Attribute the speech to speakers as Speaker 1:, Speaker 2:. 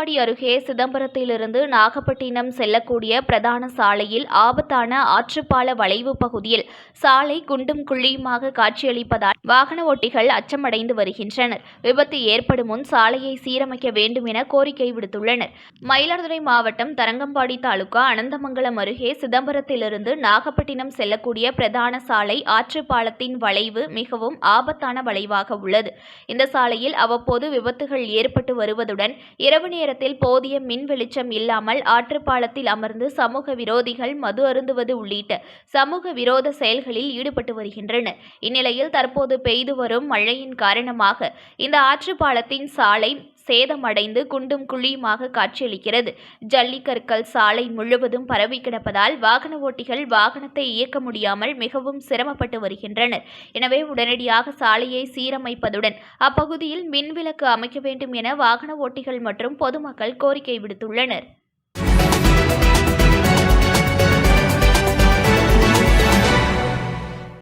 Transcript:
Speaker 1: தரங்கம்பாடி அருகே சிதம்பரத்திலிருந்து நாகப்பட்டினம் செல்லக்கூடிய பிரதான சாலையில் ஆபத்தான ஆற்றுப்பால வளைவு பகுதியில் சாலை குண்டும் குழியுமாக காட்சியளிப்பதால் வாகன ஓட்டிகள் அச்சமடைந்து வருகின்றனர். விபத்து ஏற்படும் முன் சாலையை சீரமைக்க வேண்டும் என கோரிக்கை விடுத்துள்ளனர். மயிலாடுதுறை மாவட்டம் தரங்கம்பாடி தாலுகா அனந்தமங்கலம் அருகே சிதம்பரத்திலிருந்து நாகப்பட்டினம் செல்லக்கூடிய பிரதான சாலை ஆற்றுப்பாலத்தின் வளைவு மிகவும் ஆபத்தான வளைவாக உள்ளது. இந்த சாலையில் அவ்வப்போது விபத்துகள் ஏற்பட்டு வருவதுடன் இரவு நேரத்தில் போதிய மின் வெளிச்சம் இல்லாமல் ஆற்றுப்பாலத்தில் அமர்ந்து சமூக விரோதிகள் மது அருந்துவது உள்ளிட்ட சமூக விரோத செயல்களில் ஈடுபட்டு வருகின்றனர். இந்நிலையில் தற்போது பெய்து வரும் மழையின் காரணமாக இந்த ஆற்றுப்பாலத்தின் சாலை சேதமடைந்து குண்டும் குழியுமாக காட்சியளிக்கிறது. ஜல்லிக்கற்கள் சாலை முழுவதும் பரவி கிடப்பதால் வாகன ஓட்டிகள் வாகனத்தை இயக்க முடியாமல் மிகவும் சிரமப்பட்டு வருகின்றனர். எனவே உடனடியாக சாலையை சீரமைப்பதுடன் அப்பகுதியில் மின்விளக்கு அமைக்க வேண்டும் என வாகன ஓட்டிகள் மற்றும் பொதுமக்கள் கோரிக்கை விடுத்துள்ளனர்.